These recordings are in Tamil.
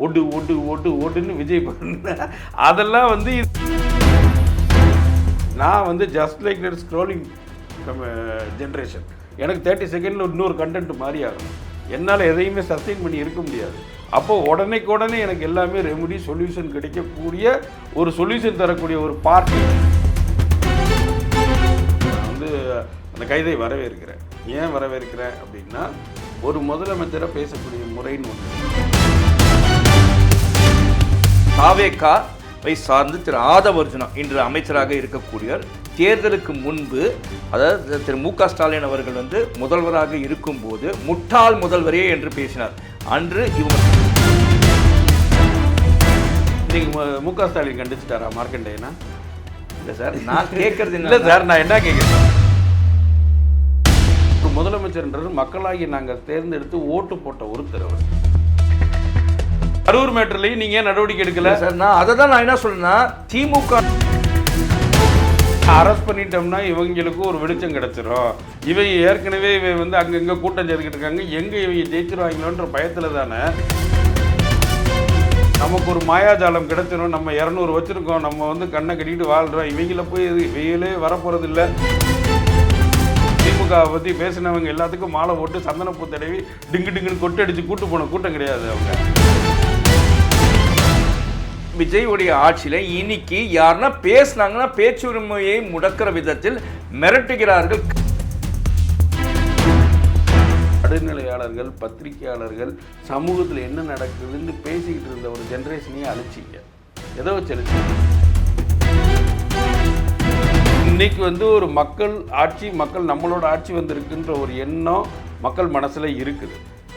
ஒட்டு ஒட்டு ஒட்டு ஓட்டுன்னு விஜய் பண்ண அதெல்லாம் வந்து நான் வந்து just like that scrolling generation. எனக்கு 30 செகண்டில் இன்னொரு கண்டென்ட் மாதிரி ஆகும். என்னால் எதையுமே சஸ்டெயின் பண்ணி இருக்க முடியாது. அப்போது உடனே எனக்கு எல்லாமே ரெமெடி சொல்யூஷன் கிடைக்கக்கூடிய ஒரு சொல்யூஷன் தரக்கூடிய ஒரு பார்ட்டி. நான் வந்து அந்த கைதை வரவேற்கிறேன். ஏன் வரவேற்கிறேன் அப்படின்னா, ஒரு முதலமைச்சரை பேசக்கூடிய முறைன்னு ஒன்று. தாவேகாவை சார்ந்து திரு ஆதவ அர்ஜுனா இன்று அமைச்சராக இருக்கக்கூடியவர் தேர்தலுக்கு முன்பு, அதாவது திரு மு.க. ஸ்டாலின் அவர்கள் வந்து முதல்வராக இருக்கும்போது முட்டாள் முதல்வரே என்று பேசினார். அன்று இவங்க மு.க. ஸ்டாலின் கண்டிச்சுட்டாரா மார்க்கண்டேயனா? இல்லை சார், நான் கேட்கறது இல்லை சார், நான் என்ன கேட்குறேன், ஒரு முதலமைச்சர்ன்றது மக்களாகி நாங்கள் தேர்ந்தெடுத்து ஓட்டு போட்ட ஒருத்தர் அவர். கரூர் மேட்டர்லையும் நீங்க ஏன் நடவடிக்கை எடுக்கல சார்? நான் அதை தான் நான் என்ன சொல்றேன்னா, திமுக அரெஸ்ட் பண்ணிட்டோம்னா இவங்களுக்கு ஒரு வெளிச்சம் கிடைச்சிரும். இவங்க ஏற்கனவே வந்து அங்கங்க கூட்டம் சேர்த்துக்கிட்டு இருக்காங்க, எங்க இவங்க ஜெயிச்சிருவாங்களோன்ற பயத்துல தானே. நமக்கு ஒரு மாயாஜாலம் கிடைச்சிரும், நம்ம 200 வச்சிருக்கோம், நம்ம வந்து கண்ணை கட்டிட்டு வாழ்றோம், இவங்கள போய் வெயிலே வரப்போறது இல்லை. திமுக பற்றி பேசினவங்க எல்லாத்துக்கும் மாலை போட்டு சந்தனப்பூ தடவி டிங்குன்னு கொட்டு அடிச்சு கூட்டு போன கூட்டம் கிடையாது அவங்க. விஜயுடைய ஆட்சியில் இன்னைக்கு யாருன்னா பேசினாங்கன்னா பேச்சுரிமையை முடக்கிற விதத்தில் மிரட்டுகிறார்கள். நடுநிலையாளர்கள், பத்திரிகையாளர்கள், சமூகத்தில் என்ன நடக்குதுன்னு பேசிக்கிட்டு இருந்த ஒரு ஜென்ரேஷனையே அழிச்சிங்க. எதை வச்சு அழிச்சிங்க? இன்னைக்கு வந்து ஒரு மக்கள் ஆட்சி, மக்கள் நம்மளோட ஆட்சி வந்திருக்குன்ற ஒரு எண்ணம் மக்கள் மனசில் இருக்குது.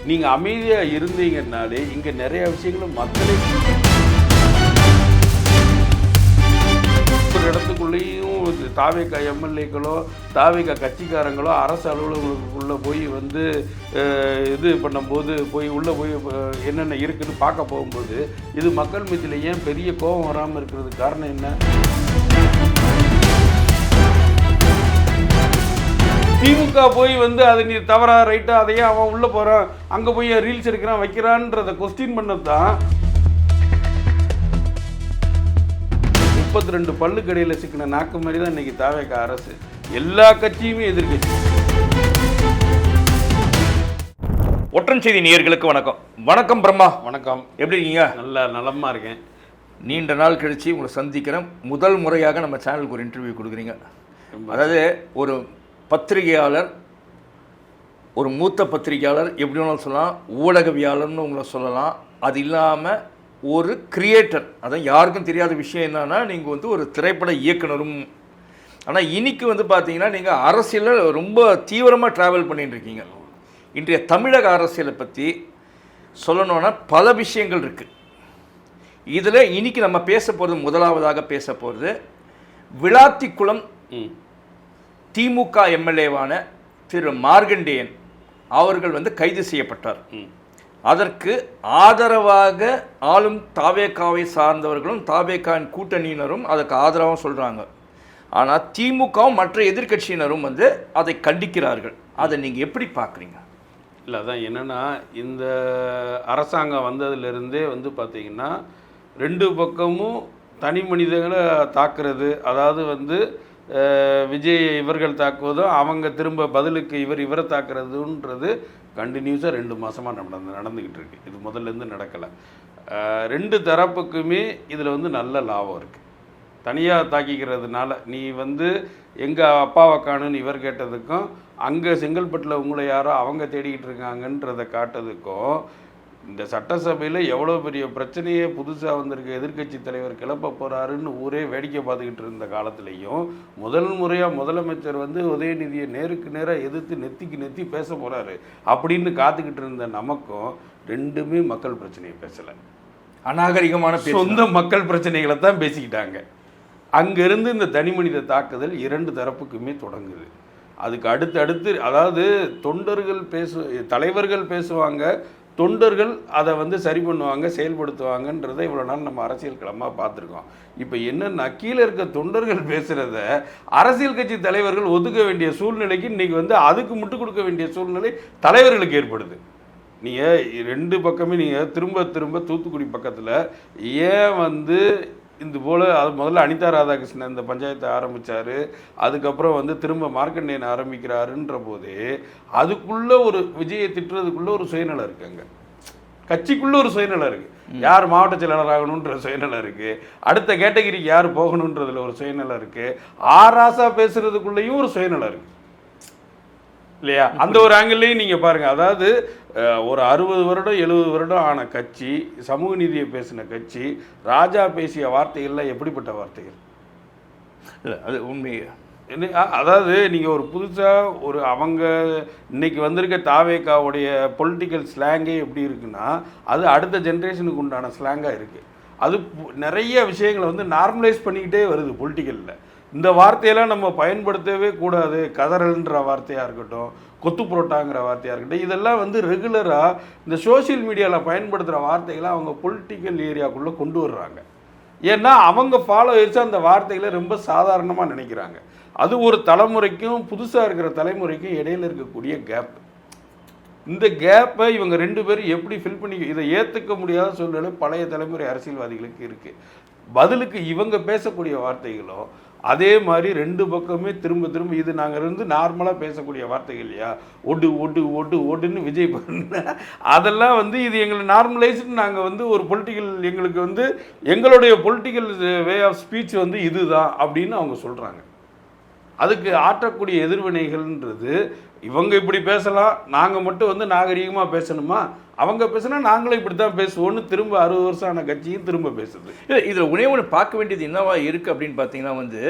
நீங்கள் அமைதியாக இருந்தீங்கன்னாலே இங்கே நிறைய விஷயங்களும் மக்களே ஒரு இடத்துக்குள்ளேயும் தாவேகா எம்எல்ஏக்களோ தாவேகா கட்சிக்காரங்களோ அரசு அலுவலகங்களுக்குள்ளே போய் வந்து இது பண்ணும்போது உள்ளே போய் என்னென்ன இருக்குன்னு பார்க்க போகும்போது இது மக்கள் மத்தியில் ஏன் பெரிய கோபம் வராமல் இருக்கிறதுக்கு காரணம் என்ன? திமுக போய் வந்து அது நீ தவறா ரைட்டா, அதையே அவன் உள்ளே போகிறான், அங்கே போய் ரீல்ஸ் எடுக்கிறான் வைக்கிறான்றதை கொஸ்டின் பண்ணது தான். 32 பல்லுக்கு இடையில் சிக்கின நாக்கு மாதிரி தான் இன்னைக்கு தாவேகா அரசு. எல்லா கட்சியுமே எதிர்கட்சி. ஒற்றன் செய்தி நேயர்களுக்கு வணக்கம். வணக்கம் பிரம்மா. வணக்கம். எப்படி இருக்கீங்க? நல்லா நலமாக இருக்கேன். நீண்ட நாள் கழிச்சு உங்களை சந்திக்கிறேன். முதல் முறையாக நம்ம சேனலுக்கு ஒரு இன்டர்வியூ கொடுக்குறீங்க. அதாவது ஒரு பத்திரிகையாளர், ஒரு மூத்த பத்திரிகையாளர், எப்படி வேணாலும் சொல்லலாம், ஊடகவியாளர்னு உங்களை சொல்லலாம். அது இல்லாமல் ஒரு கிரியேட்டர், அதான் யாருக்கும் தெரியாத விஷயம் என்னன்னா, நீங்கள் வந்து ஒரு திரைப்பட இயக்குனரும். ஆனால் இன்னைக்கு வந்து பார்த்தீங்கன்னா நீங்கள் அரசியலில் ரொம்ப தீவிரமாக ட்ராவல் பண்ணிட்டு இருக்கீங்க. இன்றைய தமிழக அரசியலை பற்றி சொல்லணுன்னா பல விஷயங்கள் இருக்குது. இதில் இன்னைக்கு நம்ம பேச போகிறது, முதலாவதாக பேச போகிறது விளாத்திக்குளம் திமுக எம்எல்ஏவான திரு மார்கண்டேயன் அவர்கள் வந்து கைது செய்யப்பட்டார். அதற்கு ஆதரவாக ஆளும் தாவேகாவை சார்ந்தவர்களும் தாவேகாவின் கூட்டணியினரும் அதற்கு ஆதரவாக சொல்கிறாங்க. ஆனால் திமுகவும் மற்ற எதிர்கட்சியினரும் வந்து அதை கண்டிக்கிறார்கள். அதை நீங்கள் எப்படி பார்க்குறீங்க? இல்லை, அதான் என்னென்னா, இந்த அரசாங்கம் வந்ததுலேருந்தே வந்து பார்த்திங்கன்னா 2 பக்கமும் தனி மனிதர்களை தாக்குறது, அதாவது வந்து விஜய் இவர்கள் தாக்குவதும் அவங்க திரும்ப பதிலுக்கு இவரை தாக்குறதுன்றது கண்டினியூஸாக 2 மாதமாக நடந்துக்கிட்டு இருக்கு. இது முதல்லேருந்து நடக்கலை. 2 தரப்புக்குமே இதில் வந்து நல்ல லாபம் இருக்குது. தனியாக தாக்கிக்கிறதுனால நீ வந்து எங்கள் அப்பாவை காணுன்னு இவர் கேட்டதுக்கும், அங்கே செங்கல்பட்டில் உங்களை யாரோ அவங்க தேடிக்கிட்டு இருக்காங்கன்றதை காட்டுறதுக்கும், இந்த சட்டசபையில் எவ்வளோ பெரிய பிரச்சனையே புதுசாக வந்திருக்க எதிர்க்கட்சி தலைவர் கிளப்ப போகிறாருன்னு ஊரே வேடிக்கை பார்த்துக்கிட்டு இருந்த காலத்துலேயும் முதல் முறையாக முதலமைச்சர் வந்து உதயநிதியை நேருக்கு நேராக எதிர்த்து நெத்திக்கு நெத்தி பேச போகிறாரு அப்படின்னு காத்துக்கிட்டு இருந்த நமக்கும் 2மே மக்கள் பிரச்சனையை பேசலை. அநாகரிகமான சொந்த மக்கள் பிரச்சனைகளை தான் பேசிக்கிட்டாங்க. அங்கேருந்து இந்த தனி மனித தாக்குதல் 2 தரப்புக்குமே தொடங்குது. அதுக்கு அடுத்து அதாவது தொண்டர்கள் தலைவர்கள் பேசுவாங்க, தொண்டர்கள் அதை வந்து சரி பண்ணுவாங்க, செயல்படுத்துவாங்கன்றதை இவ்வளோ நாள் நம்ம அரசியல் களமாக பார்த்துருக்கோம். இப்போ என்னென்னா, கீழே இருக்க தொண்டர்கள் பேசுகிறத அரசியல் கட்சி தலைவர்கள் ஒதுக்க வேண்டிய சூழ்நிலைக்கு இன்றைக்கி வந்து அதுக்கு முட்டு கொடுக்க வேண்டிய சூழ்நிலை தலைவர்களுக்கு ஏற்படுது. நீங்கள் ரெண்டு பக்கமே நீங்கள் திரும்ப திரும்ப தூத்துக்குடி பக்கத்தில் ஏன் வந்து இது போல் அது முதல்ல அனிதா ராதாகிருஷ்ணன் இந்த பஞ்சாயத்தை ஆரம்பித்தார், அதுக்கப்புறம் வந்து திரும்ப மார்க்கண்டேயன் ஆரம்பிக்கிறாருன்ற போதே அதுக்குள்ளே ஒரு விஜயை திட்டுறதுக்குள்ளே ஒரு சுயநலம் இருக்குங்க. கட்சிக்குள்ளே ஒரு சுயநலம் இருக்குது. யார் மாவட்ட செயலாளர் ஆகணுன்ற சுயநலம் இருக்குது, அடுத்த கேட்டகிரிக்கு யார் போகணுன்றதுல ஒரு சுயநலம் இருக்குது, ஆராசா பேசுறதுக்குள்ளேயும் ஒரு சுயநலம் இருக்குது இல்லையா? அந்த ஒரு ஆங்கிள்லையும் நீங்கள் பாருங்கள். அதாவது ஒரு 60 வருடம் 70 வருடம் ஆன கட்சி, சமூக நீதியை பேசின கட்சி, ராஜா பேசிய வார்த்தைகள்லாம் எப்படிப்பட்ட வார்த்தைகள் இல்லை, அது உண்மையே. அதாவது நீங்கள் ஒரு புதுசாக ஒரு அவங்க இன்னைக்கு வந்திருக்க தாவேக்காவுடைய பொலிட்டிக்கல் ஸ்லாங்கே எப்படி இருக்குன்னா, அது அடுத்த ஜென்ரேஷனுக்கு உண்டான ஸ்லாங்காக இருக்குது. அது நிறைய விஷயங்களை வந்து நார்மலைஸ் பண்ணிக்கிட்டே வருது பொலிட்டிக்கலில். இந்த வார்த்தையெல்லாம் நம்ம பயன்படுத்தவே கூடாது. கதறல்ன்ற வார்த்தையாக இருக்கட்டும், கொத்து புரோட்டாங்கிற வார்த்தையாக இருக்கட்டும், இதெல்லாம் வந்து ரெகுலராக இந்த சோஷியல் மீடியாவில் பயன்படுத்துகிற வார்த்தைகளை அவங்க பொலிட்டிக்கல் ஏரியாக்குள்ளே கொண்டு வர்றாங்க. ஏன்னா அவங்க ஃபாலோவர்ஸ் அந்த வார்த்தைகளை ரொம்ப சாதாரணமாக நினைக்கிறாங்க. அது ஒரு தலைமுறைக்கும் புதுசாக இருக்கிற தலைமுறைக்கும் இடையில் இருக்கக்கூடிய கேப். இந்த கேப்பை இவங்க ரெண்டு பேரும் எப்படி ஃபில் பண்ணி, இதை ஏற்றுக்க முடியாத சூழ்நிலை பழைய தலைமுறை அரசியல்வாதிகளுக்கு இருக்குது. பதிலுக்கு இவங்க பேசக்கூடிய வார்த்தைகளோ அதே மாதிரி ரெண்டு பக்கமே திரும்ப திரும்ப இது நாங்கள் இருந்து நார்மலாக பேசக்கூடிய வார்த்தைகள் இல்லையா, ஒடு ஒடு ஒடு ஒடுன்னு விஜய் பண்ண அதெல்லாம் வந்து இது எங்களை நார்மலைஸ்டு நாங்கள் வந்து ஒரு பொலிட்டிக்கல் எங்களுக்கு வந்து எங்களுடைய பொலிட்டிக்கல் வே ஆஃப் ஸ்பீச் வந்து இதுதான் அப்படின்னு அவங்க சொல்கிறாங்க. அதுக்கு ஆற்றக்கூடிய எதிர்வினைகள்ன்றது இவங்க இப்படி பேசலாம், நாங்கள் மட்டும் வந்து நாகரீகமாக பேசணுமா, அவங்க பேசுனா நாங்களும் இப்படி தான் பேசுவோன்னு திரும்ப 60 வருஷம் ஆன கட்சியும் திரும்ப பேசுது. இல்லை, இதில் ஒன்று பார்க்க வேண்டியது என்னவா இருக்குது அப்படின்னு பார்த்தீங்கன்னா வந்து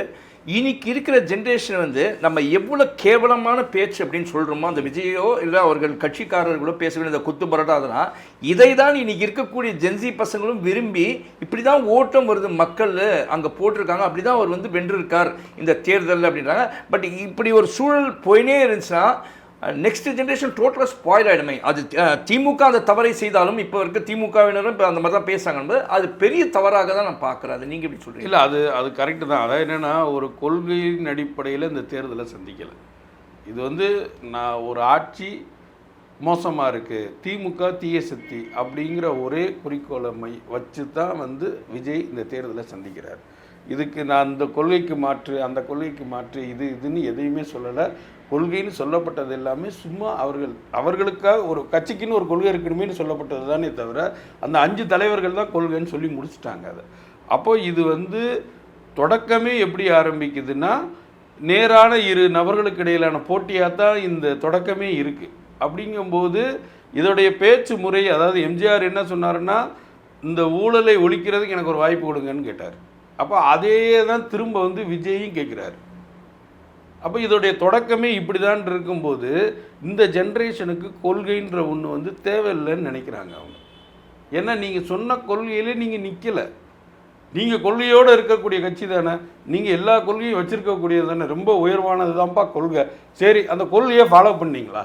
இன்னைக்கு இருக்கிற ஜென்ரேஷன் வந்து நம்ம எவ்வளோ கேவலமான பேச்சு அப்படின்னு சொல்கிறோமோ, அந்த விஜயோ இல்லை அவர்கள் கட்சிக்காரர்களோ பேச வேண்டிய குத்து பரட்டாதுன்னா இதை தான் இன்னைக்கு இருக்கக்கூடிய ஜென்சி பசங்களும் விரும்பி இப்படி தான் ஓட்டம் வருது, மக்கள் அங்கே போட்டிருக்காங்க, அப்படி தான் அவர் வந்து வென்றிருக்கார் இந்த தேர்தலில் அப்படின்றாங்க. பட் இப்படி ஒரு சூழல் போயினே இருந்துச்சுன்னா நெக்ஸ்ட் ஜென்ரேஷன் டோட்டலாக ஸ்பாயில் ஆகிடுமே. அது திமுக அந்த தவறை செய்தாலும் இப்போ இருக்க திமுகவினரும் இப்போ அந்த மாதிரி தான் பேசுகிறாங்க, அது பெரிய தவறாக தான் நான் பார்க்குறேன். அது நீங்கள் எப்படி சொல்கிறீங்க? இல்லை, அது கரெக்டு தான். அதாவது என்னென்னா ஒரு கொள்கையின் அடிப்படையில் இந்த தேர்தலை சந்திக்கலை. இது வந்து நான் ஒரு ஆட்சி மோசமாக இருக்குது, திமுக தீய சக்தி அப்படிங்கிற ஒரே குறிக்கோளை வச்சு தான் வந்து விஜய் இந்த தேர்தலை சந்திக்கிறார். இதுக்கு நான் இந்த கொள்கைக்கு மாற்று அந்த கொள்கைக்கு மாற்று இதுன்னு எதையுமே சொல்லலை. கொள்கைன்னு சொல்லப்பட்டது எல்லாமே சும்மா அவர்களுக்காக ஒரு கட்சிக்குன்னு ஒரு கொள்கை இருக்கணுமேனு சொல்லப்பட்டது தானே தவிர அந்த 5 தலைவர்கள் தான் கொள்கைன்னு சொல்லி முடிச்சுட்டாங்க அதை. அப்போது இது வந்து தொடக்கமே எப்படி ஆரம்பிக்குதுன்னா நேரான 2 நபர்களுக்கு இடையிலான போட்டியாக தான் இந்த தொடக்கமே இருக்குது. அப்படிங்கும்போது இதோடைய பேச்சு முறை, அதாவது எம்ஜிஆர் என்ன சொன்னாருன்னா இந்த ஊழலை ஒழிக்கிறதுக்கு எனக்கு ஒரு வாய்ப்பு கொடுங்கன்னு கேட்டார். அப்போ அதே தான் திரும்ப வந்து விஜயும் கேட்குறாரு. அப்போ இதோடைய தொடக்கமே இப்படி தான் இருக்கும்போது இந்த ஜென்ரேஷனுக்கு கொள்கைன்ற ஒன்று வந்து தேவையில்லைன்னு நினைக்கிறாங்க அவங்க. ஏன்னா நீங்கள் சொன்ன கொள்கையிலே நீங்கள் நிற்கலை, நீங்கள் கொள்கையோடு இருக்கக்கூடிய கட்சி தானே, நீங்கள் எல்லா கொள்கையும் வச்சுருக்கக்கூடியது தானே, ரொம்ப உயர்வானது தான்ப்பா கொள்கை. சரி, அந்த கொள்கையை ஃபாலோ பண்ணீங்களா?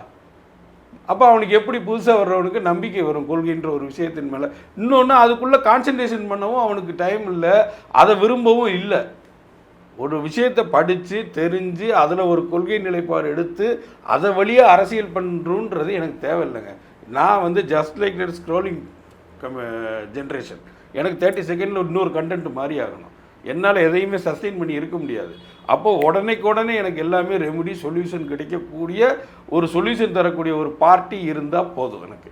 அப்போ அவனுக்கு எப்படி புதுசாக வர்றவனுக்கு நம்பிக்கை வரும் கொள்கைன்ற ஒரு விஷயத்தின் மேலே? இன்னொன்று அதுக்குள்ளே கான்சன்ட்ரேஷன் பண்ணவும் அவனுக்கு டைம் இல்லை, அதை விரும்பவும் இல்லை. ஒரு விஷயத்தை படித்து தெரிஞ்சு அதில் ஒரு கொள்கை நிலைப்பாடு எடுத்து அதை வழியாக அரசியல் பண்ணுறோன்றது எனக்கு தேவையில்லைங்க. நான் வந்து just like that scrolling generation. எனக்கு 30 செகண்டில் இன்னொரு கண்டென்ட் மாதிரி ஆகணும். என்னால் எதையுமே சஸ்டெயின் பண்ணி இருக்க முடியாது. அப்போது உடனே எனக்கு எல்லாமே ரெமெடி சொல்யூஷன் கிடைக்கக்கூடிய ஒரு சொல்யூஷன் தரக்கூடிய ஒரு பார்ட்டி இருந்தால் போதும் எனக்கு.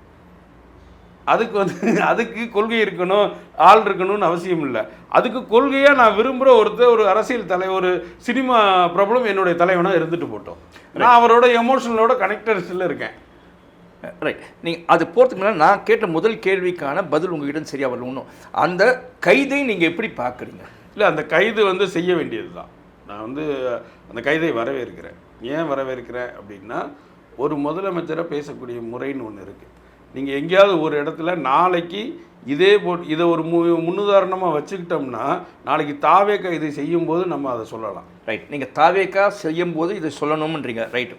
அதுக்கு வந்து அதுக்கு கொள்கை இருக்கணும், ஆள் இருக்கணும்னு அவசியம் இல்லை. அதுக்கு கொள்கையாக நான் விரும்புகிற ஒரு அரசியல் தலைவர், ஒரு சினிமா ப்ராப்ளம் என்னுடைய தலைவனாக இருந்துட்டு போட்டோம். நான் அவரோட எமோஷனலோட கனெக்டட்ஸில் இருக்கேன். ரைட். நீங்கள் அது போகிறதுக்கு முன்னாடி நான் கேட்ட முதல் கேள்விக்கான பதில் உங்ககிட்ட சரியாக வரணும். அந்த கைதை நீங்கள் எப்படி பார்க்குறீங்க? இல்லை, அந்த கைது வந்து செய்ய வேண்டியது தான். நான் வந்து அந்த கைதை வரவேற்கிறேன். ஏன் வரவேற்கிறேன் அப்படின்னா, ஒரு முதலமைச்சரை பேசக்கூடிய முறைன்னு ஒன்று இருக்குது. நீங்கள் எங்கேயாவது ஒரு இடத்துல நாளைக்கு இதை ஒரு முன்னுதாரணமாக வச்சுக்கிட்டோம்னா நாளைக்கு தாவேக்கா இதை செய்யும்போது நம்ம அதை சொல்லலாம். ரைட். நீங்கள் தாவேக்கா செய்யும்போது இதை சொல்லணும்ன்றீங்க. ரைட்டு.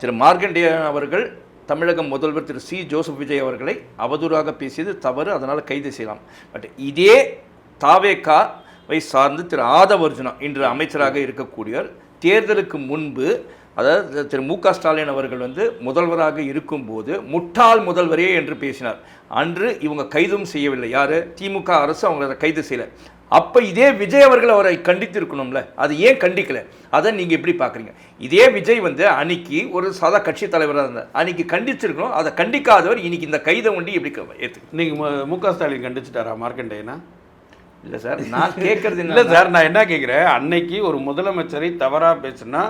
திரு மார்க்கண்டேயன் அவர்கள் தமிழக முதல்வர் திரு சி ஜோசப் விஜய் அவர்களை அவதூறாக பேசியது தவறு, அதனால் கைது செய்யலாம். பட் இதே தாவேக்காவை சார்ந்து திரு ஆதவ் அர்ஜுனா இன்று அமைச்சராக இருக்கக்கூடியவர் தேர்தலுக்கு முன்பு அதாவது திரு மு க ஸ்டாலின் அவர்கள் வந்து முதல்வராக இருக்கும்போது முட்டாள் முதல்வரே என்று பேசினார். அன்று இவங்க கைதும் செய்யவில்லை. யார்? திமுக அரசு அவங்களை கைது செய்யலை. அப்போ இதே விஜய் அவர்கள் அவரை கண்டித்திருக்கணும்ல, அது ஏன் கண்டிக்கல? அதை நீங்கள் எப்படி பார்க்குறீங்க? இதே விஜய் வந்து அன்னைக்கு ஒரு சாதா கட்சி தலைவராக இருந்தார், அன்னைக்கு கண்டிச்சிருக்கணும். அதை கண்டிக்காதவர் இன்னைக்கு இந்த கைதை ஒண்டி எப்படி ஏற்று? இன்னைக்கு மு க ஸ்டாலின் கண்டிச்சிட்டாரா மார்க்கண்டேயனா? இல்லை சார், நான் கேட்கறது இல்லை சார், நான் என்ன கேட்குறேன், அன்னைக்கு ஒரு முதலமைச்சரை தவறாக பேசுனா,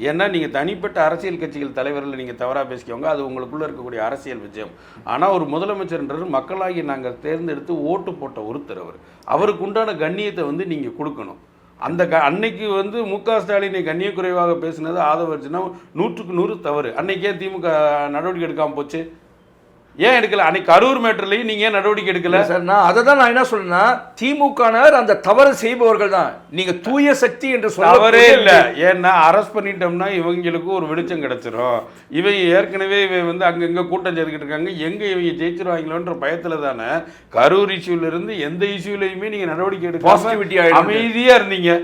ஏன்னா நீங்கள் தனிப்பட்ட அரசியல் கட்சிகள் தலைவர்கள் நீங்கள் தவறாக பேசிக்கோங்க, அது உங்களுக்குள்ளே இருக்கக்கூடிய அரசியல் விஜயம். ஆனால் ஒரு முதலமைச்சர்ன்றது மக்களாகி நாங்கள் தேர்ந்தெடுத்து ஓட்டு போட்ட ஒருத்தர், அவருக்கு உண்டான கண்ணியத்தை வந்து நீங்கள் கொடுக்கணும். அந்த அன்னைக்கு வந்து மு க ஸ்டாலினை கண்ணிய குறைவாக பேசினது ஆதவர்ஜுனா 100க்கு 100 தவறு. அன்னைக்கே திமுக நடவடிக்கை எடுக்காமல் போச்சு. ஏன் எடுக்கல? அன்னைக்கு கரூர் மேட்டர்லையும் நீங்க ஏன் நடவடிக்கை எடுக்கல? சார், நான் அதை தான் நான் என்ன சொல்றேன்னா, திமுகவினர் அந்த தவறு செய்பவர்கள் தான். நீங்க தூய சக்தி என்று சொல்லவே இல்லை. ஏன்னா அரெஸ்ட் பண்ணிட்டோம்னா இவங்களுக்கு ஒரு வெளிச்சம் கிடைச்சிரும். இவங்க ஏற்கனவே வந்து அங்கங்க கூட்டம் சேர்த்துக்கிட்டு இருக்காங்க, எங்க இவங்க ஜெயிச்சிருவாங்களோன்ற பயத்துல தானே கரூர் இஷ்யூல இருந்து எந்த இஷ்யூலையுமே நீங்க நடவடிக்கை எடுக்க அமைதியா இருந்தீங்க.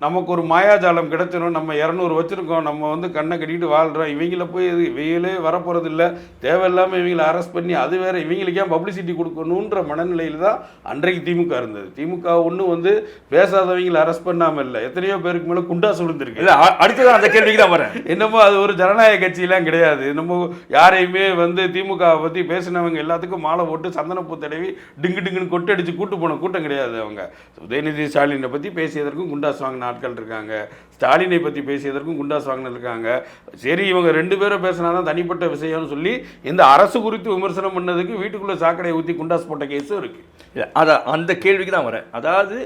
நமக்கு ஒரு மாயாஜாலம் கிடைச்சிடும், நம்ம 200 வச்சுருக்கோம், நம்ம வந்து கண்ணை கட்டிட்டு வாழ்கிறோம், இவங்கள போய் இவங்களே வரப்போகிறது இல்லை, தேவையில்லாமல் இவங்களை அரெஸ்ட் பண்ணி அது வேறு இவங்களுக்கே பப்ளிசிட்டி கொடுக்கணுன்ற மனநிலையில் தான் அன்றைக்கு திமுக இருந்தது. திமுக ஒன்றும் வந்து பேசாதவங்களை அரெஸ்ட் பண்ணாமல் இல்லை, எத்தனையோ பேருக்கு மேலே குண்டா சொல்லிருந்துருக்கு. இல்லை, அடுத்ததான் அந்த கேள்விக்கு தான் வரேன். என்னமோ அது ஒரு ஜனநாயக கட்சியெலாம் கிடையாது. நம்ம யாரையுமே வந்து திமுகவை பற்றி பேசினவங்க எல்லாத்துக்கும் மாலை போட்டு சந்தனப்பூ தடவி டிங்கு டிங்குன்னு கொட்டு அடித்து கூட்டு போன கூட்டம் கிடையாது. அவங்க உதயநிதி ஸ்டாலினை பற்றி பேசியதற்கும் குண்டாஸ் வாங்கின ஆட்கள் இருக்காங்க, ஸ்டாலினை பற்றி பேசியதற்கும் குண்டாஸ் வாங்கினது இருக்காங்க. சரி, இவங்க 2 பேரும் பேசினாதான் தனிப்பட்ட விஷயம்னு சொல்லி இந்த அரசு குறித்து விமர்சனம் பண்ணதுக்கு வீட்டுக்குள்ளே சாக்கடையை ஊற்றி குண்டாஸ் போட்ட கேஸும் இருக்குது. அதான் அந்த கேள்விக்கு தான் வரேன். அதாவது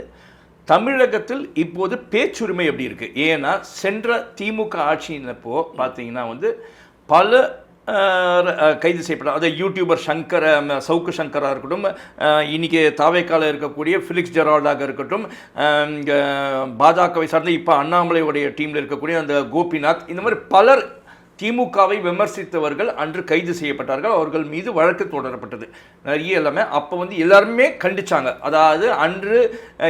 தமிழகத்தில் இப்போது பேச்சுரிமை எப்படி இருக்குது? ஏன்னா சென்ற திமுக ஆட்சியினப்போ பார்த்தீங்கன்னா வந்து பல கைது செய்யப்பட்ட அதை யூடியூபர் சவுக்கு சங்கராக இருக்கட்டும், இன்றைக்கி தாவேக்கால இருக்கக்கூடிய ஃபிலிக்ஸ் ஜெரால்டாக இருக்கட்டும், பாஜகவை சார்ந்த இப்போ அண்ணாமலையுடைய டீமில் இருக்கக்கூடிய அந்த கோபிநாத், இந்த மாதிரி பலர் திமுகவை விமர்சித்தவர்கள் அன்று கைது செய்யப்பட்டார்கள். அவர்கள் மீது வழக்கு தொடரப்பட்டது நிறைய. எல்லாமே அப்போ வந்து எல்லாருமே கண்டிச்சாங்க. அதாவது அன்று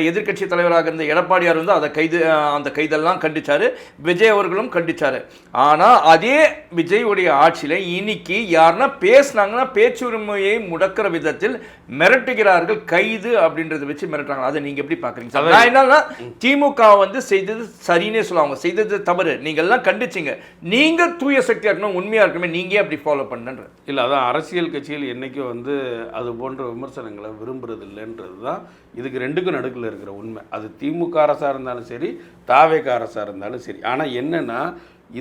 எதிர்க்கட்சி தலைவராக இருந்த எடப்பாடியார் வந்து அந்த கைதெல்லாம் கண்டிச்சார், விஜய் அவர்களும் கண்டிச்சார். ஆனால் அதே விஜயுடைய ஆட்சியில் இன்னைக்கு யாருன்னா பேசினாங்கன்னா பேச்சுரிமையை முடக்கிற விதத்தில் மிரட்டுகிறார்கள், கைது அப்படின்றத வச்சு மிரட்டுறாங்க. அதை நீங்கள் எப்படி பார்க்குறீங்க? நான் என்னன்னா, திமுக வந்து செய்தது சரின்னே சொல்லுவாங்க, செய்தது தவறு, நீங்கள் எல்லாம் கண்டிச்சிங்க, நீங்கள் தூய சக்தியாக இருக்கணும், உண்மையாக இருக்கணுமே, நீங்கள் அப்படி ஃபாலோ பண்ணுன்ற இல்லை. அதான் அரசியல் கட்சிகள் என்றைக்கும் வந்து அது போன்ற விமர்சனங்களை விரும்புறது இல்லைன்றது தான் இதுக்கு 2க்கும் நடுக்கில் இருக்கிற உண்மை. அது திமுக அரசாக இருந்தாலும் சரி, தாவேக அரசாக இருந்தாலும் சரி. ஆனால் என்னென்னா,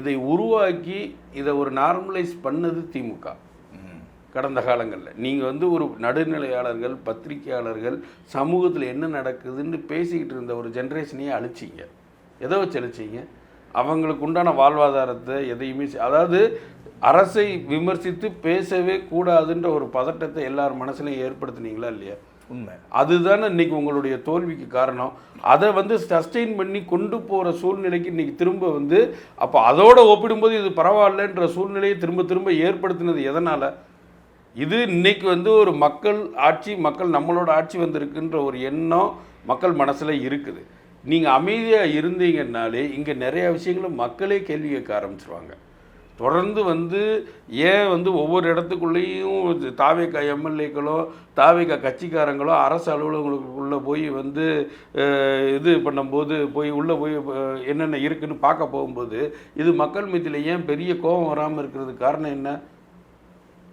இதை உருவாக்கி இதை ஒரு நார்மலைஸ் பண்ணது திமுக கடந்த காலங்களில். நீங்கள் வந்து ஒரு நடுநிலையாளர்கள், பத்திரிகையாளர்கள், சமூகத்தில் என்ன நடக்குதுன்னு பேசிக்கிட்டு இருந்த ஒரு ஜென்ரேஷனையே அழிச்சிங்க. எதை வச்சு அழிச்சிங்க? அவங்களுக்கு உண்டான வாழ்வாதாரத்தை எதையுமே, அதாவது அரசை விமர்சித்து பேசவே கூடாதுன்ற ஒரு பதட்டத்தை எல்லார் மனசுலையும் ஏற்படுத்தினீங்களா இல்லையா? உண்மை. அதுதானே இன்னைக்கு உங்களுடைய தோல்விக்கு காரணம். அதை வந்து சஸ்டெயின் பண்ணி கொண்டு போகிற சூழ்நிலைக்கு இன்னைக்கு திரும்ப வந்து, அப்போ அதோட ஒப்பிடும்போது இது பரவாயில்லன்ற சூழ்நிலையை திரும்ப திரும்ப ஏற்படுத்தினது எதனால்? இது இன்னைக்கு வந்து ஒரு மக்கள் ஆட்சி, நம்மளோட ஆட்சி வந்திருக்குன்ற ஒரு எண்ணம் மக்கள் மனசில் இருக்குது. நீங்கள் அமைதியாக இருந்தீங்கன்னாலே இங்கே நிறையா விஷயங்களும் மக்களே கேள்வி கேட்க ஆரம்பிச்சிருவாங்க. தொடர்ந்து வந்து ஏன் வந்து ஒவ்வொரு இடத்துக்குள்ளேயும் தாவேகா எம்எல்ஏக்களோ தாவேகா கட்சிக்காரங்களோ அரசு அலுவலகங்களுக்குள்ளே போய் வந்து இது பண்ணும்போது உள்ளே போய் என்னென்ன இருக்குன்னு பார்க்க போகும்போது இது மக்கள் மத்தியில் ஏன் பெரிய கோபம் வராமல் இருக்கிறதுக்கு காரணம்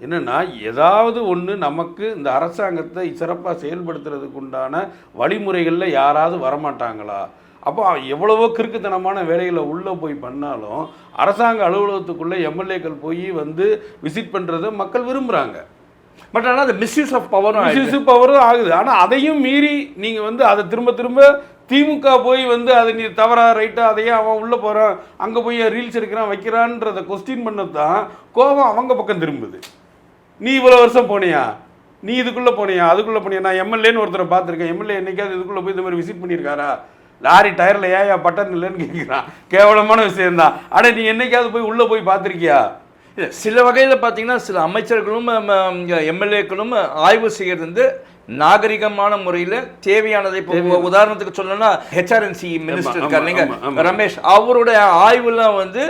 என்னென்னா, ஏதாவது ஒன்று நமக்கு இந்த அரசாங்கத்தை சிறப்பாக செயல்படுத்துறதுக்கு உண்டான வழிமுறைகளில் யாராவது வரமாட்டாங்களா? அப்போ எவ்வளவோ கிறுக்குத்தனமான வேலைகளை உள்ளே போய் பண்ணாலும் அரசாங்க அலுவலகத்துக்குள்ளே எம்எல்ஏக்கள் போய் வந்து விசிட் பண்ணுறதை மக்கள் விரும்புகிறாங்க. பட் ஆனால் அது மிஸ்யூஸ் ஆஃப் பவரும் ஆகுது. ஆனால் அதையும் மீறி நீங்கள் வந்து அதை திரும்ப திரும்ப திமுக போய் வந்து அதை நீ தவறா ரைட்டா, அதையே அவன் உள்ளே போகிறான், அங்கே போய் ரீல்ஸ் எடுக்கிறான் வைக்கிறான்றதை கொஸ்டின் பண்ணது தான் கோபம் அவங்க பக்கம் திரும்புது. நீ இவ்வளோ வருஷம் போனியா, நீ இதுக்குள்ளே போனியா, அதுக்குள்ளே போனியா? நான் எம்எல்ஏன்னு ஒருத்தரை பார்த்துருக்கேன், எம்எல்ஏ என்னைக்காவது இதுக்குள்ளே போய் இந்த மாதிரி விசிட் பண்ணியிருக்காரா? லாரி டயரில் ஏன் பட்டன் இல்லைன்னு கேட்குறான், கேவலமான விஷயம்தான். ஆனால் நீ என்னைக்காவது போய் உள்ளே போய் பார்த்துருக்கியா? சில வகையில் பார்த்தீங்கன்னா சில அமைச்சர்களும் எம்எல்ஏக்களும் ஆய்வு செய்கிறது வந்து நாகரிகமான முறையில் தேவையானதை, இப்போ உதாரணத்துக்கு சொல்லணும்னா ஹெச்ஆர்என்சி மினிஸ்டர் இருக்கார் இல்லைங்க ரமேஷ், அவருடைய ஆய்வுலாம் வந்து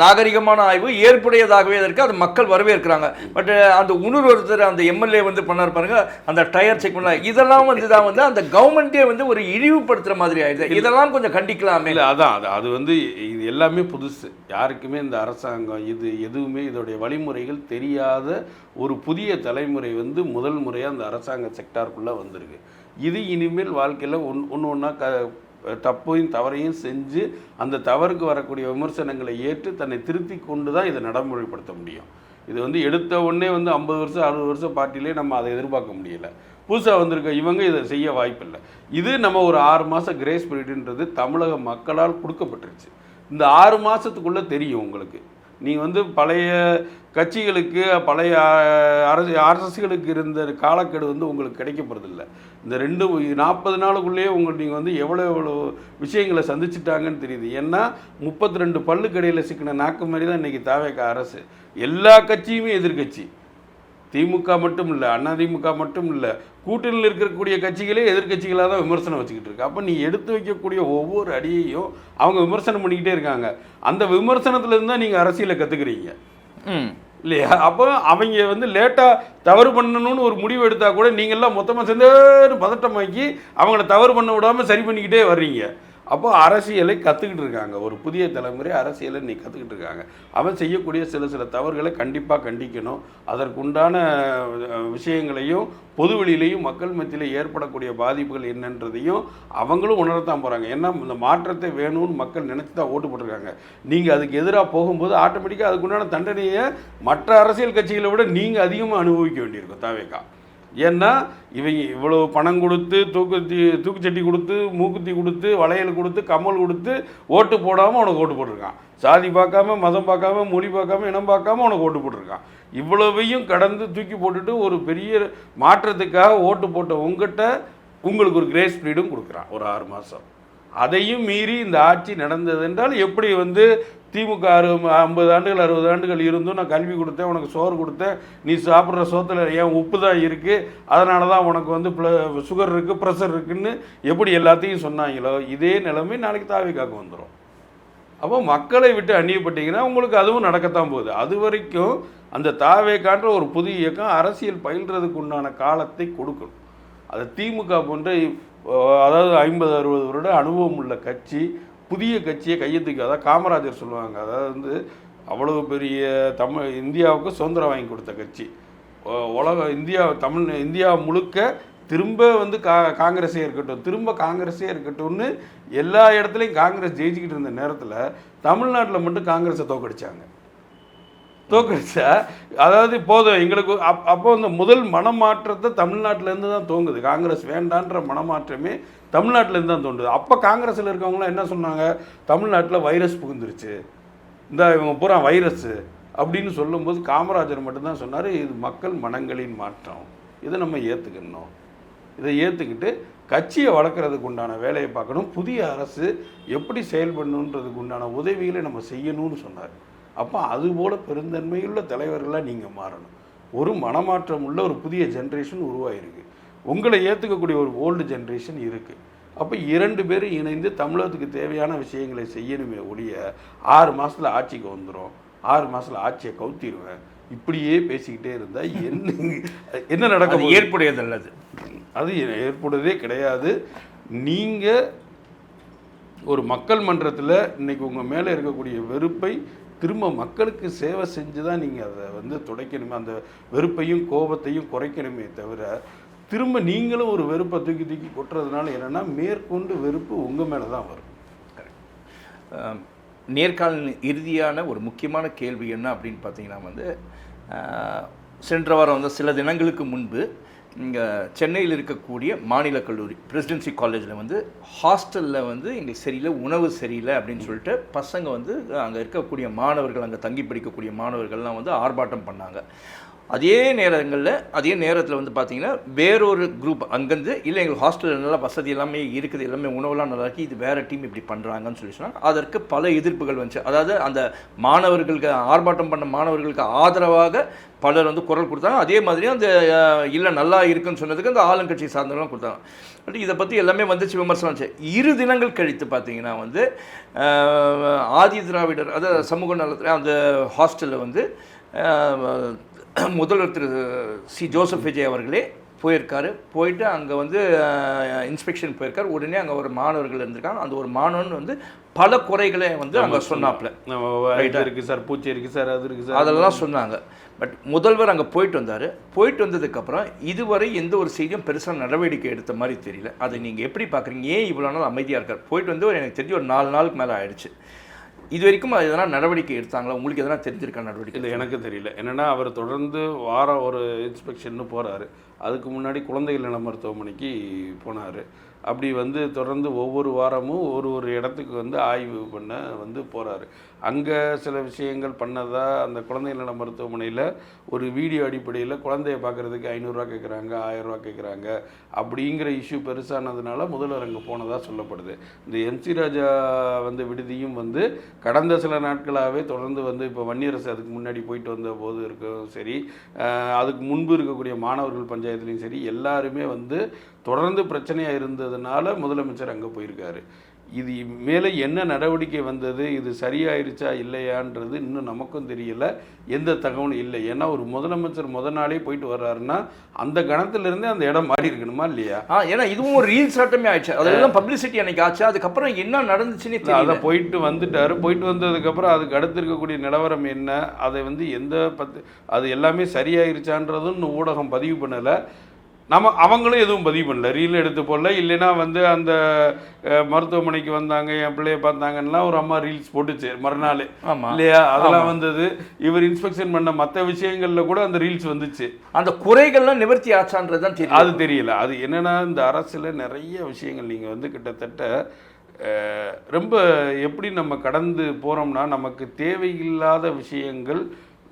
நாகரிகமான ஆய்வு ஏற்புடையதாகவே இருக்குது, அது மக்கள் வரவேற்கிறாங்க. பட் அந்த ஒருத்தர் அந்த எம்எல்ஏ வந்து பண்ணார் பாருங்க, அந்த டயர் செக் பண்ண இதெல்லாம் வந்து தான் வந்து அந்த கவர்மெண்ட்டே வந்து ஒரு இழிவுபடுத்துகிற மாதிரி ஆயிடுது. இதெல்லாம் கொஞ்சம் கண்டிக்கலாமே. இல்லை அதான் அது வந்து இது எல்லாமே புதுசு, யாருக்குமே இந்த அரசாங்கம் இது எதுவுமே இதோடைய வழிமுறைகள் தெரியாத ஒரு புதிய தலைமுறை வந்து முதல் முறையாக அந்த அரசாங்க செக்டாருக்குள்ளே வந்திருக்கு. இது இனிமேல் வாழ்க்கையில் ஒன்று ஒன்றா தப்பையும் தவறையும் செஞ்சு அந்த தவறுக்கு வரக்கூடிய விமர்சனங்களை ஏற்று தன்னை திருத்தி கொண்டு தான் இதை நடைமுறைப்படுத்த முடியும். இது வந்து எடுத்த உடனே வந்து 50 வருஷம் 60 வருஷம் பார்ட்டிலே நம்ம அதை எதிர்பார்க்க முடியலை. புதுசாக வந்திருக்க இவங்க இதை செய்ய வாய்ப்பில்லை. இது நம்ம ஒரு 6 மாதம் கிரேஸ் பீரியடுன்றது தமிழக மக்களால் கொடுக்கப்பட்டுருச்சு. இந்த 6 மாதத்துக்குள்ளே தெரியும் உங்களுக்கு. நீங்கள் வந்து பழைய கட்சிகளுக்கு பழைய அரசுகளுக்கு இருந்த காலக்கெடு வந்து உங்களுக்கு கிடைக்கப்படுறதில்லை. இந்த 40 நாளுக்குள்ளேயே நீங்கள் வந்து எவ்வளோ விஷயங்களை சந்திச்சிட்டாங்கன்னு தெரியுது. ஏன்னா 32 பல்லுக்கடையில் சிக்கின நாக்கு மாதிரி தான் இன்றைக்கி தாவேக அரசு. எல்லா கட்சியுமே எதிர்கட்சி, திமுக மட்டும் இல்லை, அதிமுக மட்டும் இல்லை, கூட்டணியில் இருக்கக்கூடிய கட்சிகளே எதிர்கட்சிகளாக தான் விமர்சனம் வச்சுக்கிட்டு இருக்கு. அப்போ நீ எடுத்து வைக்கக்கூடிய ஒவ்வொரு அடியையும் அவங்க விமர்சனம் பண்ணிக்கிட்டே இருக்காங்க. அந்த விமர்சனத்துலேருந்து தான் நீங்கள் அரசியலை கற்றுக்குறீங்க இல்லையா? அப்போ அவங்க வந்து லேட்டாக தவறு பண்ணணும்னு ஒரு முடிவு எடுத்தால் கூட நீங்கள்லாம் மொத்தமாக சேர்ந்து பதட்டமாக்கி அவங்கள தவறு பண்ண விடாமல் சரி பண்ணிக்கிட்டே வர்றீங்க. அப்போ அரசியலை கற்றுக்கிட்டு இருக்காங்க, ஒரு புதிய தலைமுறை அரசியலை நீ கற்றுக்கிட்டு இருக்காங்க. அவன் செய்யக்கூடிய சில தவறுகளை கண்டிப்பாக கண்டிக்கணும். அதற்குண்டான விஷயங்களையும் பொதுவெளியிலையும் மக்கள் மத்தியில் ஏற்படக்கூடிய பாதிப்புகள் என்னன்றதையும் அவங்களும் உணரத்தான் போகிறாங்க. ஏன்னா இந்த மாற்றத்தை வேணும்னு மக்கள் நினச்சி தான் ஓட்டு போட்டிருக்காங்க. நீங்கள் அதுக்கு எதிராக போகும்போது ஆட்டோமேட்டிக்காக அதுக்குண்டான தண்டனையை மற்ற அரசியல் கட்சிகளை விட நீங்கள் அதிகமாக அனுபவிக்க வேண்டியிருக்கும் தாவேகா. ஏன்னா இவங்க இவ்வளோ பணம் கொடுத்து தூக்குச்சட்டி கொடுத்து மூக்குத்தி கொடுத்து வளையல் கொடுத்து கம்மல் கொடுத்து ஓட்டு போடாமல் உனக்கு ஓட்டு போட்டிருக்கான். சாதி பார்க்காம மதம் பார்க்காம மொழி பார்க்காம இனம் பார்க்காம உனக்கு ஓட்டு போட்டிருக்கான். இவ்வளவையும் கடந்து தூக்கி போட்டுட்டு ஒரு பெரிய மாற்றத்துக்காக ஓட்டு போட்ட உங்களுக்கு ஒரு கிரேஸ் பீரியடும் கொடுக்குறான், ஒரு 6 மாதம். அதையும் மீறி இந்த ஆட்சி நடந்தது என்றால் எப்படி வந்து திமுக 50 ஆண்டுகள் 60 ஆண்டுகள் இருந்தும் நான் கல்வி கொடுத்தேன், உனக்கு சோறு கொடுத்தேன், நீ சாப்பிட்ற சோத்தில் ஏன் உப்பு தான் இருக்குது, அதனால தான் உனக்கு வந்து சுகர் இருக்குது ப்ரெஷர் இருக்குதுன்னு எப்படி எல்லாத்தையும் சொன்னாங்களோ இதே நிலைமை நாளைக்கு தாவேகாவுக்கு வந்துடும். அப்போ மக்களை விட்டு அந்நியப்பட்டீங்கன்னா உங்களுக்கு அதுவும் நடக்கத்தான் போகுது. அது வரைக்கும் அந்த தாவேகான்ற ஒரு புது இயக்கம் அரசியல் பயில்றதுக்கு உண்டான காலத்தை கொடுக்கணும். அது திமுக போன்ற அதாவது 50-60 வருட அனுபவம் உள்ள கட்சி புதிய கட்சியை கையெழுத்துக்கு, அதாவது காமராஜர் சொல்லுவாங்க, அதாவது வந்து அவ்வளவு பெரிய இந்தியாவுக்கு சுதந்திரம் வாங்கி கொடுத்த கட்சி, இந்தியா முழுக்க திரும்ப வந்து காங்கிரஸே இருக்கட்டும்னு எல்லா இடத்துலையும் காங்கிரஸ் ஜெயிச்சுக்கிட்டு இருந்த நேரத்தில் தமிழ்நாட்டில் மட்டும் காங்கிரஸை தோக்கடிச்சாங்க. அதாவது போதும் எங்களுக்கு அப்போ இந்த முதல் மனமாற்றத்தை தமிழ்நாட்டிலேருந்து தான் தோங்குது. காங்கிரஸ் வேண்டான்ற மனமாற்றமே தமிழ்நாட்டிலேருந்து தான் தோன்றுது. அப்போ காங்கிரஸில் இருக்கவங்களாம் என்ன சொன்னாங்க, தமிழ்நாட்டில் வைரஸ் புகுந்துருச்சு, இந்த இவங்க பூரா வைரஸ்ஸு அப்படின்னு சொல்லும்போது காமராஜர் மட்டும்தான் சொன்னார், இது மக்கள் மனங்களின் மாற்றம், இதை நம்ம ஏற்றுக்கணும், இதை ஏற்றுக்கிட்டு கட்சியை வளர்க்குறதுக்கு உண்டான வேலையை பார்க்கணும், புதிய அரசு எப்படி செயல்படணுன்றதுக்கு உண்டான உதவிகளை நம்ம செய்யணும்னு சொன்னார். அப்போ அதுபோல் பெருந்தன்மையுள்ள தலைவர்களாக நீங்கள் மாறணும். ஒரு மனமாற்றம் உள்ள ஒரு புதிய ஜென்ரேஷன் உருவாயிருக்கு, உங்களை ஏற்றுக்கக்கூடிய ஒரு ஓல்டு ஜென்ரேஷன் இருக்குது. அப்போ 2 பேரும் இணைந்து தமிழகத்துக்கு தேவையான விஷயங்களை செய்யணுமே ஒழிய 6 மாதத்தில் ஆட்சிக்கு வந்துடும், 6 மாதத்தில் ஆட்சியை கவுத்திடுவேன் இப்படியே பேசிக்கிட்டே இருந்தால் என்ன நடக்கும்? ஏற்புடையதல்லது, அது ஏற்படுவதே கிடையாது. நீங்கள் ஒரு மக்கள் மன்றத்தில் இன்றைக்கி உங்கள் மேலே இருக்கக்கூடிய வெறுப்பை திரும்ப மக்களுக்கு சேவை செஞ்சு தான் நீங்கள் அதை வந்து துடைக்கணுமே, அந்த வெறுப்பையும் கோபத்தையும் குறைக்கணுமே தவிர திரும்ப நீங்களும் ஒரு வெறுப்பை தூக்கி கொட்டுறதுனால என்னென்னா மேற்கொண்டு வெறுப்பு உங்கள் மேலே தான் வரும். நேர்காணலின் இறுதியான ஒரு முக்கியமான கேள்வி என்ன அப்படின்னு பார்த்தீங்கன்னா வந்து, சென்ற வாரம் வந்து சில தினங்களுக்கு முன்பு இங்கே சென்னையில் இருக்கக்கூடிய மாநில கல்லூரி பிரசிடென்சி காலேஜில் வந்து ஹாஸ்டலில் வந்து எங்களுக்கு சரியில்லை, உணவு சரியில்லை அப்படின்னு சொல்லிட்டு பசங்க வந்து அங்கே இருக்கக்கூடிய மாணவர்கள், அங்கே தங்கி படிக்கக்கூடிய மாணவர்கள்லாம் வந்து ஆர்ப்பாட்டம் பண்ணாங்க. அதே நேரத்தில் வந்து பார்த்தீங்கன்னா வேறொரு குரூப் அங்கேருந்து இல்லை எங்களுக்கு ஹாஸ்டலில் நல்லா வசதி எல்லாமே இருக்குது, எல்லாமே உணவுலாம் நல்லா இருக்குது, இது வேறு டீம் இப்படி பண்ணுறாங்கன்னு சொல்லி சொன்னால் அதற்கு பல எதிர்ப்புகள் வந்துச்சு. அதாவது அந்த மாணவர்களுக்கு ஆர்ப்பாட்டம் பண்ண மாணவர்களுக்கு ஆதரவாக பலர் வந்து குரல் கொடுத்தாங்க. அதே மாதிரி அந்த இல்லை நல்லா இருக்குன்னு சொன்னதுக்கு அந்த ஆளுங்கட்சி சார்ந்தவங்களாம் கொடுத்தாங்க. பட் இதை பற்றி எல்லாமே வந்துச்சு, விமர்சனம் வந்துச்சு. 2 தினங்கள் கழித்து பார்த்தீங்கன்னா வந்து ஆதி திராவிடர் அதாவது சமூக நலத்தில் அந்த ஹாஸ்டலில் வந்து முதல்வர் திரு சி ஜோசப் விஜய் அவர்களே போயிருக்காரு. போயிட்டு அங்கே வந்து இன்ஸ்பெக்ஷன் போயிருக்காரு. உடனே அங்கே ஒரு மாணவர்கள் இருந்திருக்காங்க. அந்த ஒரு மாணவன் வந்து பல குறைகளை வந்து அங்கே சொன்னாப்ல, இருக்குது சார், பூச்சி இருக்குது சார், அது இருக்குது சார், அதெல்லாம் சொன்னாங்க. பட் முதல்வர் அங்கே போயிட்டு வந்தார். போயிட்டு வந்ததுக்கப்புறம் இதுவரை எந்த ஒரு செய்தியும் பெருசாக நடவடிக்கை எடுத்த மாதிரி தெரியல. அதை நீங்கள் எப்படி பார்க்குறீங்க? ஏன் இவ்வளோ நாள் அமைதியாக இருக்கார்? போயிட்டு வந்து எனக்கு தெரிஞ்சு ஒரு 4 நாளுக்கு மேலே ஆயிடுச்சு. இது வரைக்கும் எதனா நடவடிக்கை எடுத்தாங்களா? உங்களுக்கு எதனா தெரிஞ்சிருக்கா நடவடிக்கை? இல்லை, எனக்கு தெரியல. என்னென்னா அவர் தொடர்ந்து வாரம் ஒரு இன்ஸ்பெக்ஷன்னு போகிறாரு. அதுக்கு முன்னாடி குழந்தைகள் நல மருத்துவமனைக்கு போனார். அப்படி வந்து தொடர்ந்து ஒவ்வொரு வாரமும் ஒரு இடத்துக்கு வந்து ஆய்வு பண்ண வந்து போகிறாரு. அங்கே சில விஷயங்கள் பண்ணதாக அந்த குழந்தைகள் நல மருத்துவமனையில் ஒரு வீடியோ அடிப்படையில் குழந்தைய பார்க்குறதுக்கு 500 கேட்குறாங்க, 1000 கேட்குறாங்க அப்படிங்கிற இஷ்யூ பெருசானதுனால முதல்வர் அங்கே போனதாக சொல்லப்படுது. இந்த எம்சி ராஜா வந்து விடுதியும் வந்து கடந்த சில நாட்களாகவே தொடர்ந்து வந்து இப்போ வன்னியரசு அதுக்கு முன்னாடி போயிட்டு வந்த போது இருக்கும் சரி, அதுக்கு முன்பு இருக்கக்கூடிய மாணவர்கள் பஞ்சாயத்துலேயும் சரி, எல்லாருமே வந்து தொடர்ந்து பிரச்சனையாக இருந்ததுனால முதலமைச்சர் அங்கே போயிருக்காரு. இது மேலே என்ன நடவடிக்கை வந்தது, இது சரியாயிருச்சா இல்லையான்றது இன்னும் நமக்கும் தெரியல, எந்த தகவலும் இல்லை. ஏன்னா ஒரு முதலமைச்சர் நாளே போயிட்டு வர்றாருன்னா அந்த கணத்திலிருந்தே அந்த இடம் மாறி இருக்கணுமா இல்லையா? ஏன்னா இதுவும் ஒரு ரீல்ஸ் ஆட்டமே ஆயிடுச்சு. அதெல்லாம் பப்ளிசிட்டி அன்னைக்கு ஆச்சு. அதுக்கப்புறம் என்ன நடந்துச்சுன்னு தெரியல. அதை போயிட்டு வந்துட்டாரு. போயிட்டு வந்ததுக்கப்புறம் அதுக்கு அடுத்து இருக்கக்கூடிய நிலவரம் என்ன, அதை வந்து அது எல்லாமே சரியாயிருச்சான்றதும் ஊடகம் பதிவு பண்ணலை. அவங்களும் எதுவும் பதிவு பண்ணல, ரீல் எடுத்து போடல. இல்லைன்னா வந்து அந்த மருத்துவமனைக்கு வந்தாங்க, என் பிள்ளைய பார்த்தாங்கன்னா ஒரு அம்மா ரீல்ஸ் போட்டுச்சு மறுநாள் இல்லையா? அதெல்லாம் வந்தது. இவர் இன்ஸ்பெக்ஷன் பண்ண மற்ற விஷயங்கள்ல கூட அந்த ரீல்ஸ் வந்துச்சு. அந்த குறைகள்லாம் நிவர்த்தி ஆச்சான்றதுதான் தெரியும். அது தெரியல. அது என்னன்னா இந்த அரசுல நிறைய விஷயங்கள் நீங்கள் வந்து கிட்டத்தட்ட ரொம்ப எப்படி நம்ம கடந்து போகிறோம்னா, நமக்கு தேவையில்லாத விஷயங்கள்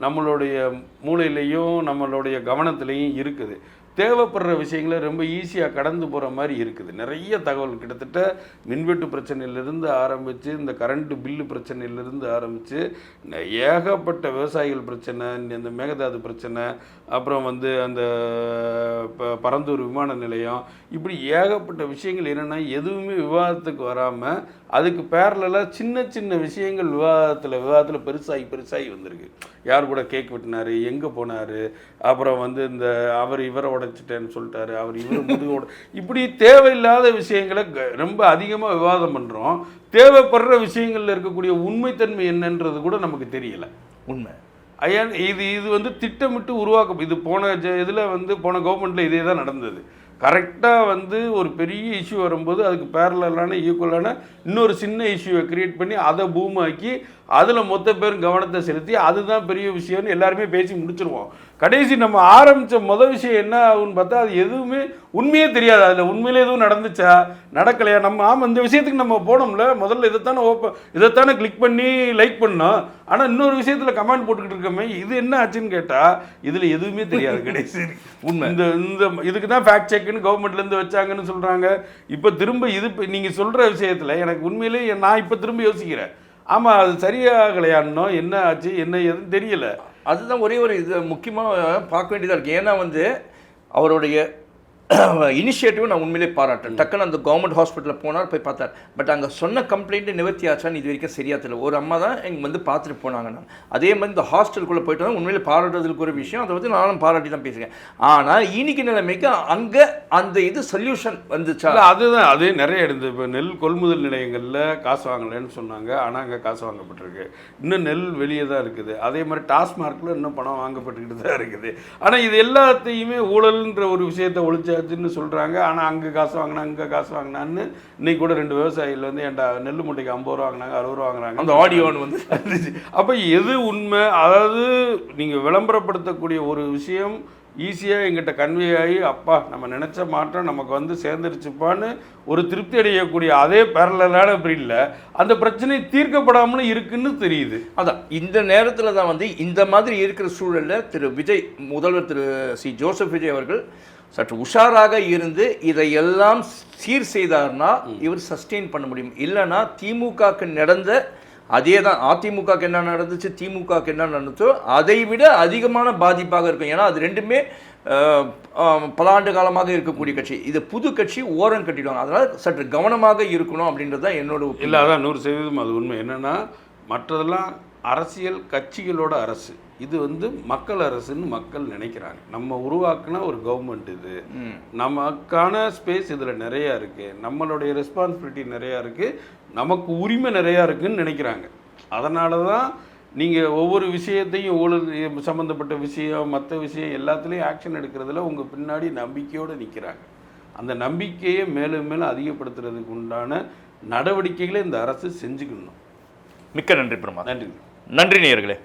நம்மளுடைய மூளையிலையும் நம்மளுடைய கவனத்திலையும் இருக்குது. தேவைப்படுற விஷயங்களை ரொம்ப ஈஸியாக கடந்து போகிற மாதிரி இருக்குது. நிறைய தகவல் கிட்டத்தட்ட மின்வெட்டு பிரச்சனையிலிருந்து ஆரம்பித்து, இந்த கரண்ட்டு பில்லு பிரச்சனையிலிருந்து ஆரம்பித்து, ஏகப்பட்ட விவசாயிகள் பிரச்சனை, இந்த மேகதாது பிரச்சனை, அப்புறம் வந்து அந்த பரந்தூர் விமான நிலையம், இப்படி ஏகப்பட்ட விஷயங்கள் என்னென்னா எதுவுமே விவாதத்துக்கு வராமல் அதுக்கு பேரலாக சின்ன சின்ன விஷயங்கள் விவாதத்தில் பெருசாகி வந்திருக்கு. யார் கூட கேக் வெட்டினார், எங்கே போனார், அப்புறம் வந்து இந்த அவர் இவரை உடைச்சிட்டேன்னு சொல்லிட்டாரு, அவர் இவர் முதுகோட, இப்படி தேவையில்லாத விஷயங்களை ரொம்ப அதிகமாக விவாதம் பண்ணுறோம். தேவைப்படுற விஷயங்களில் இருக்கக்கூடிய உண்மைத்தன்மை என்னன்றது கூட நமக்கு தெரியலை. உண்மை ஐயா, இது வந்து திட்டமிட்டு உருவாக்க, இது போன இதில் வந்து போன கவர்மெண்ட்டில் இதே தான் நடந்தது. கரெக்டாக வந்து ஒரு பெரிய இஷ்யூ வரும்போது அதுக்கு பேரலான ஈக்குவலான இன்னொரு சின்ன இஷ்யூவை க்ரியேட் பண்ணி அதை பூமாக்கி அதில் மொத்த பேரும் கவனத்தை செலுத்தி அதுதான் பெரிய விஷயம்னு எல்லாருமே பேசி முடிச்சிருவோம். கடைசி நம்ம ஆரம்பித்த விஷயம் என்ன ஆகுன்னு பார்த்தா அது எதுவுமே உண்மையே தெரியாது. அதில் உண்மையிலே எதுவும் நடந்துச்சா நடக்கலையா, நம்ம இந்த விஷயத்துக்கு நம்ம போனோம்ல, முதல்ல இதைத்தானே கிளிக் பண்ணி லைக் பண்ணோம். ஆனால் இன்னொரு விஷயத்தில் கமெண்ட் போட்டுக்கிட்டு இருக்கோமே, இது என்ன ஆச்சுன்னு கேட்டால் இதில் எதுவுமே தெரியாது. கடைசி உண்மை இந்த இதுக்கு தான் ஃபேக்ட் செக்குன்னு கவர்மெண்ட்லேருந்து வச்சாங்கன்னு சொல்கிறாங்க. இப்போ திரும்ப நீங்கள் சொல்கிற விஷயத்தில் எனக்கு உண்மையிலே நான் இப்போ திரும்ப யோசிக்கிறேன், ஆமாம் அது சரியாகலையானோ, என்ன ஆச்சு என்ன எதுன்னு தெரியல. அதுதான் ஒரே ஒரு இது முக்கியமாக பார்க்க வேண்டியதாக இருக்குது. ஏன்னா வந்து அவருடைய இனிஷியேட்டிவ் நான் உண்மையிலே பாராட்டேன். டக்குன்னு அந்த கவர்மெண்ட் ஹாஸ்பிட்டலில் போனார், போய் பார்த்தார். பட் அங்கே சொன்ன கம்ப்ளைண்ட்டு நிவர்த்தி ஆச்சான்னு இது வரைக்கும் சரியா தெரியல. ஒரு அம்மா தான் இங்கே வந்து பார்த்துட்டு போனாங்க. நான் அதே மாதிரி இந்த ஹாஸ்டலுக்குள்ளே போயிட்டு வந்து உண்மையிலே பாராட்டுறதுக்கு ஒரு விஷயம், அதை வந்து நானும் பாராட்டி தான் பேசுகிறேன். ஆனால் இன்னைக்கு நிலைமைக்கு அங்கே அந்த இது சொல்யூஷன் வந்துச்சா? அதுதான் அதே நிறைய இருந்தது. இப்போ நெல் கொள்முதல் நிலையங்களில் காசு வாங்கலைன்னு சொன்னாங்க, ஆனால் அங்கே காசு வாங்கப்பட்டிருக்கு. இன்னும் நெல் வெளியே தான் இருக்குது. அதே மாதிரி டாஸ்மார்க்கில் இன்னும் பணம் வாங்கப்பட்டுக்கிட்டு தான் இருக்குது. ஆனால் இது எல்லாத்தையுமே ஊழல்ன்ற ஒரு விஷயத்தை ஒழிச்சா சொல்றாங்க. ஆனால் அங்கே காசு வாங்கினா இங்கே காசு வாங்கினான்னு இன்னைக்கு கூட 2 விவசாயிகள் வந்து ஏன்டா நெல் மூட்டைக்கு 50 ரூபா வாங்கினாங்க, 60 ரூபா வாங்குறாங்க. அந்த ஆடியோன்னு வந்து அப்போ எது உண்மை? அதாவது நீங்கள் விளம்பரப்படுத்தக்கூடிய ஒரு விஷயம் ஈஸியாக எங்கிட்ட கன்வே ஆகி அப்பா நம்ம நினச்ச மாற்றம் நமக்கு வந்து சேர்ந்துருச்சுப்பான்னு ஒரு திருப்தி அடையக்கூடிய அதே பேரலான பீரியடில் அந்த பிரச்சனை தீர்க்கப்படாமலும் இருக்குன்னு தெரியுது. அதான் இந்த நேரத்தில் தான் வந்து இந்த மாதிரி இருக்கிற சூழலில் திரு விஜய், முதல்வர் திரு சி ஜோசப் விஜய் அவர்கள் சற்று உஷாராக இருந்து இதையெல்லாம் சீர் செய்தார்னா இவர் சஸ்டெயின் பண்ண முடியும். இல்லைன்னா திமுகவுக்கு நடந்த அதே தான் அதிமுகவுக்கு என்ன நடந்துச்சு, திமுகவுக்கு என்ன நடந்துச்சோ அதை விட அதிகமான பாதிப்பாக இருக்கும். ஏன்னா அது ரெண்டுமே பல ஆண்டு காலமாக இருக்கக்கூடிய கட்சி. இது புது கட்சி ஓரம் கட்டிடுவாங்க. அதனால் சற்று கவனமாக இருக்கணும் அப்படின்றது தான் என்னோட இல்லை. அதான் 100% அது உண்மை. என்னென்னா மற்றதெல்லாம் அரசியல் கட்சிகளோட அரசு, இது வந்து மக்கள் அரசுன்னு மக்கள் நினைக்கிறாங்க. நம்ம உருவாக்குன ஒரு கவர்மெண்ட் இது, நமக்கான ஸ்பேஸ் இதில் நிறையா இருக்குது, நம்மளுடைய ரெஸ்பான்சிபிலிட்டி நிறையா இருக்குது, நமக்கு உரிமை நிறையா இருக்குதுன்னு நினைக்கிறாங்க. அதனால தான் நீங்கள் ஒவ்வொரு விஷயத்தையும் ஊழல் சம்மந்தப்பட்ட விஷயம் மற்ற விஷயம் எல்லாத்துலேயும் ஆக்ஷன் எடுக்கிறதுல உங்கள் பின்னாடி நம்பிக்கையோடு நிற்கிறாங்க. அந்த நம்பிக்கையை மேலும் மேலும் அதிகப்படுத்துறதுக்கு உண்டான நடவடிக்கைகளை இந்த அரசு செஞ்சுக்கணும். மிக்க நன்றி பிரமா. நன்றி. நன்றி நேயர்களே.